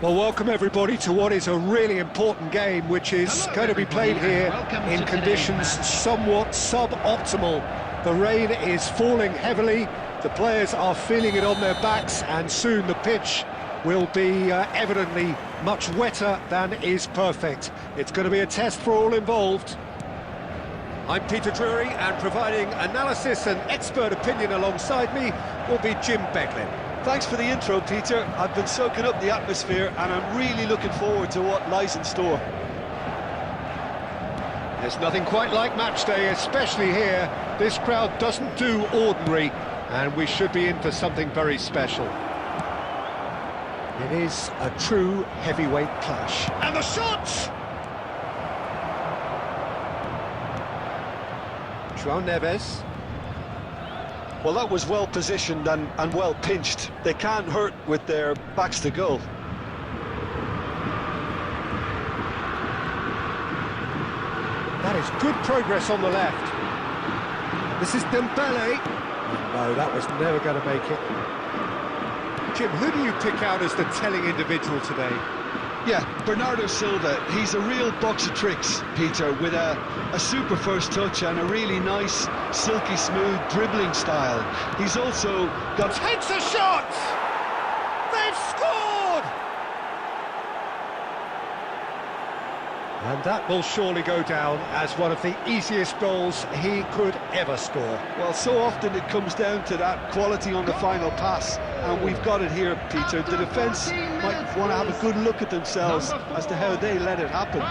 Well, welcome everybody to what is a really important game, which is going to be played here in conditions somewhat suboptimal. The rain is falling heavily, the players are feeling it on their backs, and soon the pitch will be evidently much wetter than is perfect. It's going to be a test for all involved. I'm Peter Drury, and providing analysis and expert opinion alongside me will be Jim Becklin. Thanks for the intro, Peter. I've been soaking up the atmosphere and I'm really looking forward to what lies in store. There's nothing quite like match day, especially here. This crowd doesn't do ordinary, and we should be in for something very special. It is a true heavyweight clash. And the shot! João Neves. Well, that was well positioned and well pinched. They can't hurt with their backs to goal. That is good progress on the left. This is Dembele. No, that was never going to make it. Jim, who do you pick out as the telling individual today? Yeah, Bernardo Silva. He's a real box of tricks, Peter, with a super first touch and a really nice, silky smooth dribbling style. He's also got... Takes a shot! They've scored! And that will surely go down as one of the easiest goals he could ever score. Well, so often it comes down to that quality on the final pass, and we've got it here, Peter. The defence might want to have a good look at themselves as to how they let it happen.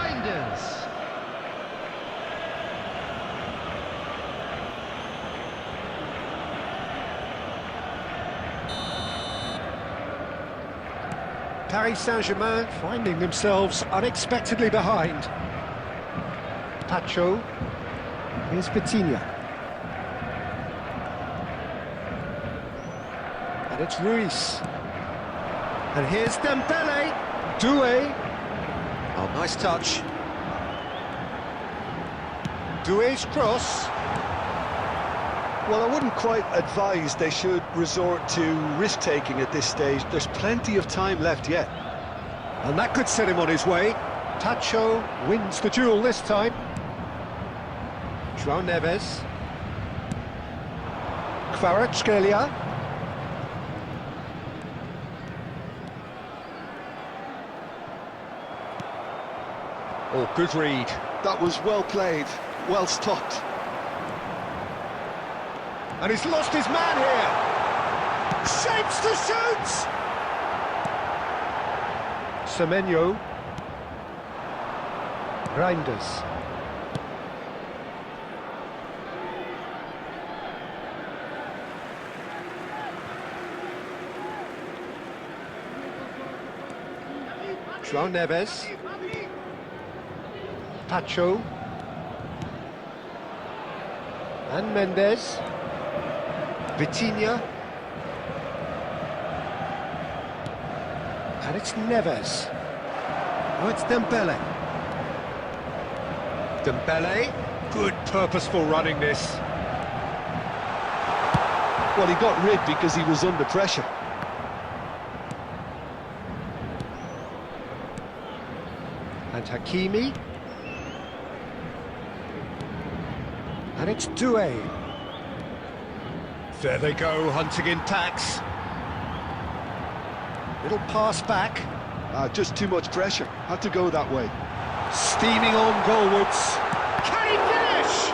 Paris Saint-Germain finding themselves unexpectedly behind. Pacho. Here's Vitinha. And it's Ruiz. And here's Dembele. Doué. Oh, nice touch. Doué's cross. Well, I wouldn't quite advise they should resort to risk-taking at this stage. There's plenty of time left yet. And that could set him on his way. Pacho wins the duel this time. João Neves. Kvaratskhelia. Oh, good read. That was well played, well stopped. And he's lost his man here. Shapes to shoot! Semenyo. Reinders. João Neves. Pacho. And Mendes. Vitinha. And it's Neves. Oh, it's Dembele. Dembele. Good purposeful running this. Well, he got rid because he was under pressure. And Hakimi. And it's Doué. There they go, hunting in packs. Little pass back. Just too much pressure. Had to go that way. Steaming on goalwards. Can he finish?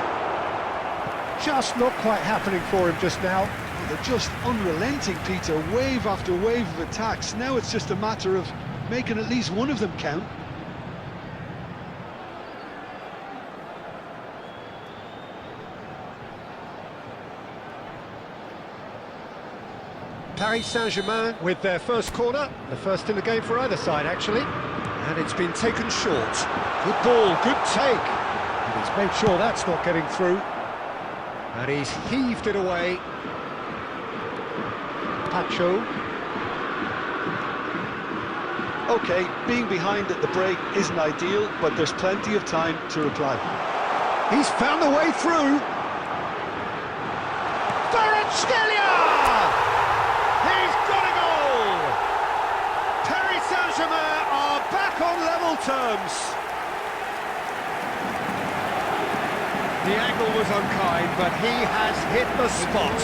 Just not quite happening for him just now. Well, they're just unrelenting, Peter. Wave after wave of attacks. Now it's just a matter of making at least one of them count. Paris Saint-Germain with their first corner, the first in the game for either side actually, and it's been taken short. Good ball, good take, and he's made sure that's not getting through, and he's heaved it away. Pacho. OK, being behind at the break isn't ideal, but there's plenty of time to reply. He's found the way through. Kvaratskhelia! He's got a goal! Paris Saint-Germain terms. The angle was unkind, but he has hit the spot.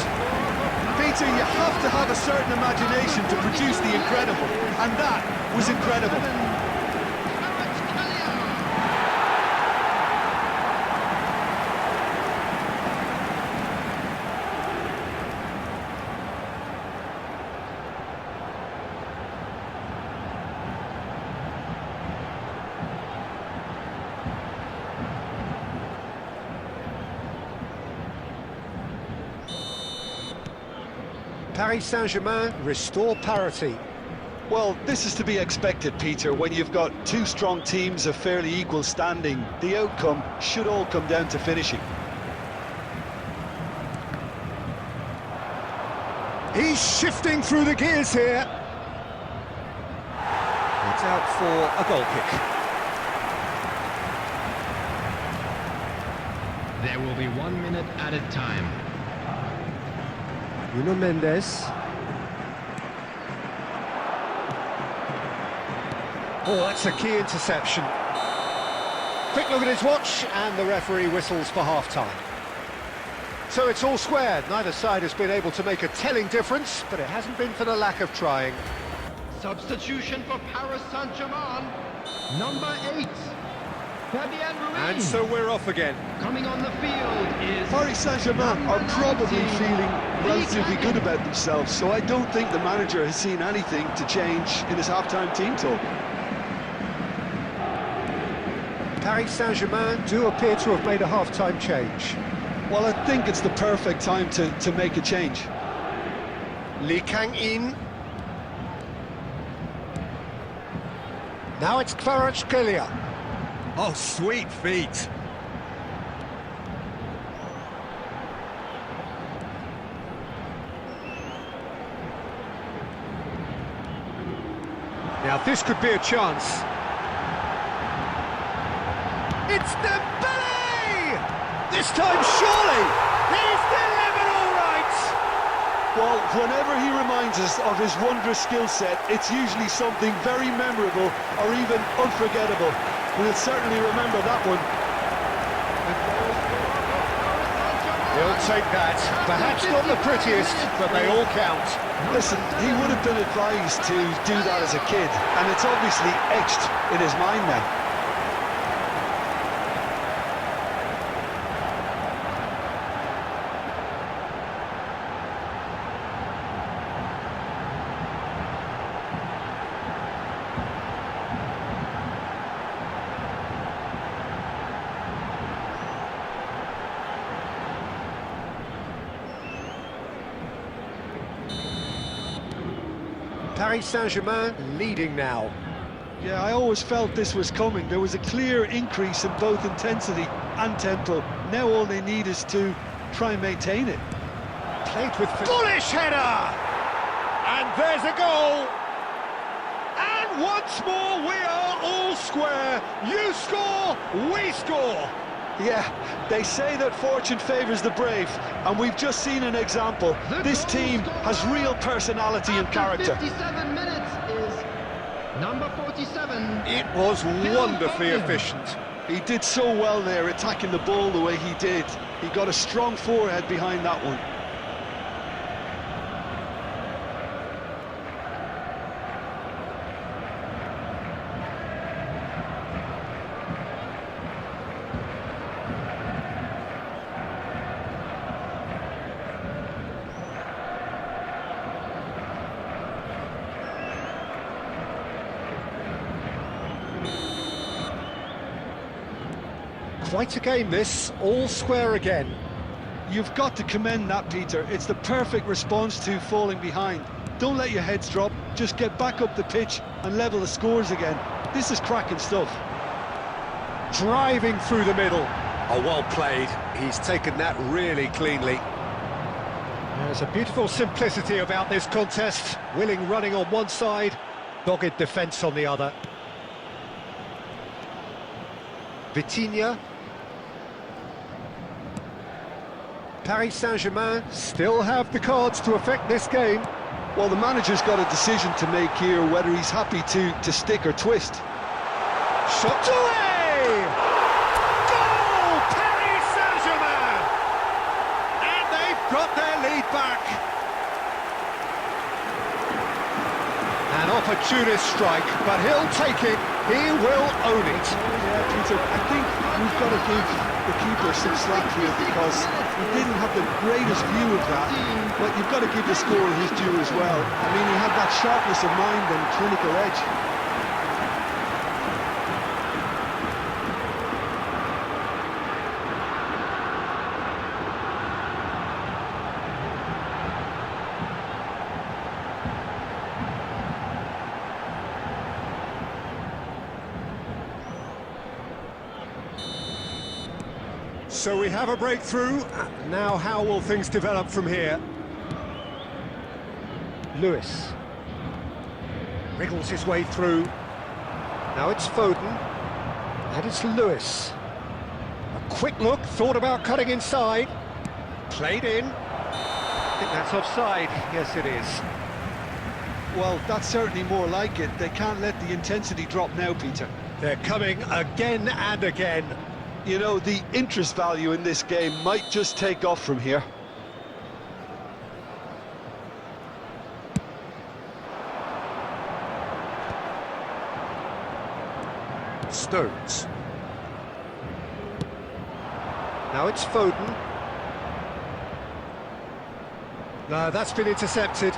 Peter, you have to have a certain imagination to produce the incredible, and that was incredible. Paris Saint-Germain restore parity. Well, this is to be expected, Peter. When you've got two strong teams of fairly equal standing, the outcome should all come down to finishing. He's shifting through the gears here. It's out for a goal kick. There will be 1 minute added time. Nuno Mendes. Oh, that's a key interception. Quick look at his watch, and the referee whistles for half-time. So it's all square. Neither side has been able to make a telling difference, but it hasn't been for the lack of trying. Substitution for Paris Saint-Germain. Number 8. Fabian Ruiz. And so we're off again. Coming on the field is... Paris Saint-Germain are probably feeling relatively good about themselves, so I don't think the manager has seen anything to change in his half-time team talk. Paris Saint-Germain do appear to have made a half-time change. Well, I think it's the perfect time to make a change. Lee Kang-in. Now it's Kvaratskhelia. Oh, sweet feet. Now this could be a chance. It's Dembele! This time surely! He's delivered all right! Well, whenever he reminds us of his wondrous skill set, it's usually something very memorable or even unforgettable. We'll certainly remember that one. He'll take that. Perhaps not the prettiest, but they all count. Listen, he would have been advised to do that as a kid, and it's obviously etched in his mind now. Paris Saint-Germain leading now. Yeah, I always felt this was coming. There was a clear increase in both intensity and tempo. Now all they need is to try and maintain it. Played with... Bullish header! And there's a goal! And once more we are all square. You score, we score! Yeah, they say that fortune favours the brave, and we've just seen an example. This team has real personality and character. 57 minutes is number 47. It was wonderfully efficient. He did so well there, attacking the ball the way he did. He got a strong forehead behind that one. Quite a game this, all square again. You've got to commend that, Peter. It's the perfect response to falling behind. Don't let your heads drop, just get back up the pitch and level the scores again. This is cracking stuff. Driving through the middle. Oh, well played. He's taken that really cleanly. There's a beautiful simplicity about this contest. Willing running on one side, dogged defence on the other. Vitinha. Paris Saint-Germain still have the cards to affect this game. Well, the manager's got a decision to make here, whether he's happy to stick or twist. shot. Doué! Goal! Paris Saint-Germain! And they've got their lead back. An opportunist strike, but he'll take it. He will own it. Yeah, Peter, I think we've got to give the keeper some slack here because he didn't have the greatest view of that, but you've got to give the scorer his due as well. I mean, he had that sharpness of mind and clinical edge. So we have a breakthrough. Now how will things develop from here? Lewis wriggles his way through. Now it's Foden. And it's Lewis. A quick look, thought about cutting inside. Played in. I think that's offside. Yes, it is. Well, that's certainly more like it. They can't let the intensity drop now, Peter. They're coming again and again. You know, the interest value in this game might just take off from here. Stones. Now it's Foden. No, that's been intercepted.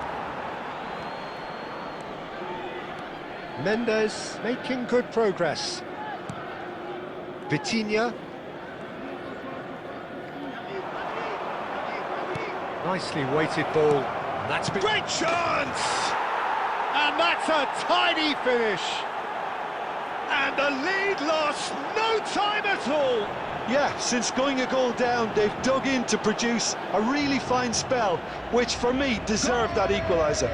Mendes making good progress. Vitinha. Nicely weighted ball. And that's been... Great chance! And that's a tiny finish. And the lead lost no time at all. Yeah, since going a goal down, they've dug in to produce a really fine spell, which for me deserved that equaliser.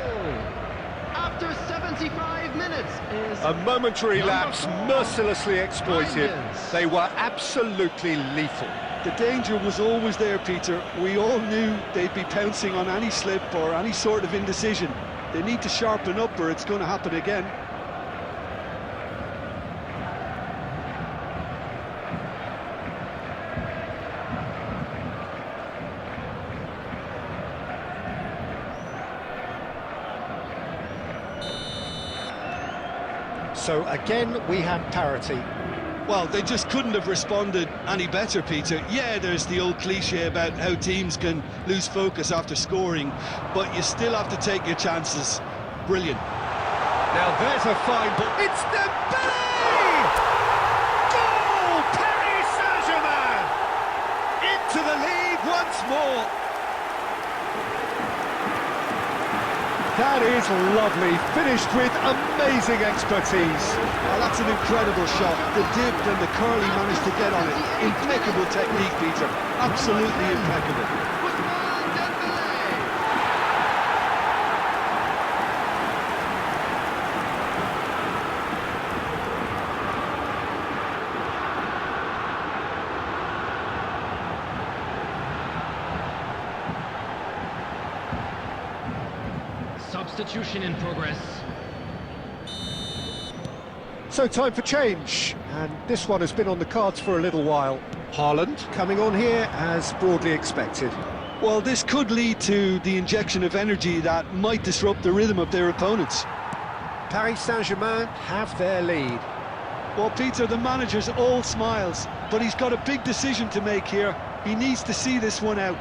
After 75 minutes is... A momentary lapse mercilessly exploited. They were absolutely lethal. The danger was always there, Peter. We all knew they'd be pouncing on any slip or any sort of indecision. They need to sharpen up or it's going to happen again. So again, we have parity. Well, they just couldn't have responded any better, Peter. Yeah, there's the old cliche about how teams can lose focus after scoring, but you still have to take your chances. Brilliant. Now there's a fine ball. It's Dembele! Goal! Paris Saint-Germain! Into the lead once more. That is lovely, finished with amazing expertise. Well, that's an incredible shot. The dip and the curl he managed to get on it. Impeccable technique, Peter. Absolutely impeccable. Substitution in progress. So time for change, and this one has been on the cards for a little while. Haaland coming on here as broadly expected. Well, this could lead to the injection of energy that might disrupt the rhythm of their opponents. Paris Saint-Germain have their lead. Well, Peter, the manager's all smiles, but he's got a big decision to make here. He needs to see this one out.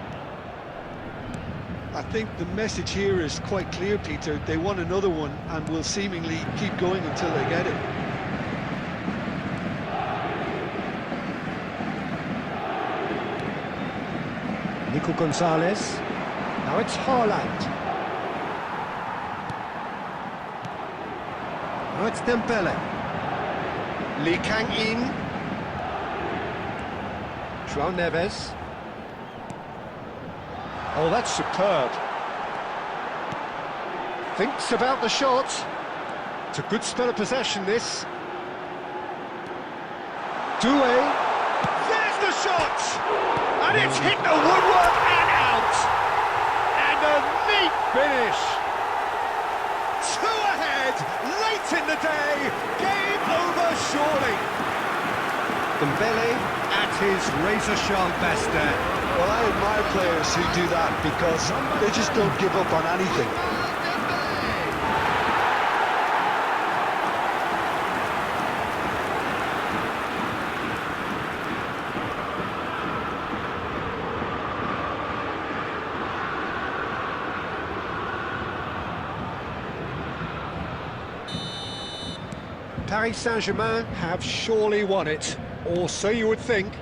I think the message here is quite clear, Peter. They want another one and will seemingly keep going until they get it. Nico Gonzalez. Now it's Haaland. Now it's Dembele. Lee Kang-in. João Neves. Oh, that's superb. Thinks about the shot. It's a good spell of possession, this. Doué. There's the shot! And it's hit the woodwork and out! And a neat finish! Two ahead, late late in the day. Game over, surely. Dembele at his razor-sharp best there. Well, I admire players who do that because they just don't give up on anything. Paris Saint-Germain have surely won it, or so you would think.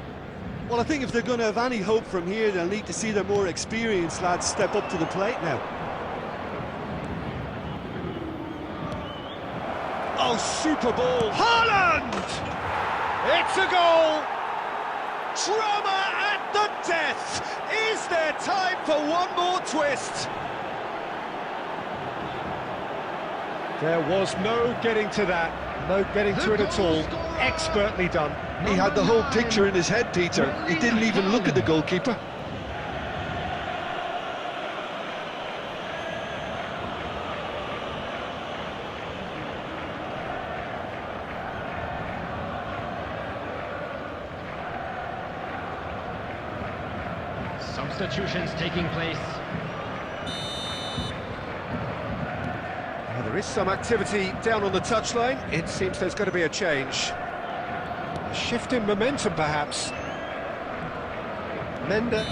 Well, I think if they're going to have any hope from here, they'll need to see their more experienced lads step up to the plate now. Oh, super ball! Haaland! It's a goal! Drama at the death! Is there time for one more twist? There was no getting to that, no getting to it at all. Expertly done. He had the whole picture in his head, Peter. He didn't even look at the goalkeeper. Substitutions taking place. Well, there is some activity down on the touchline. It seems there's going to be a change. A shift in momentum, perhaps. Mender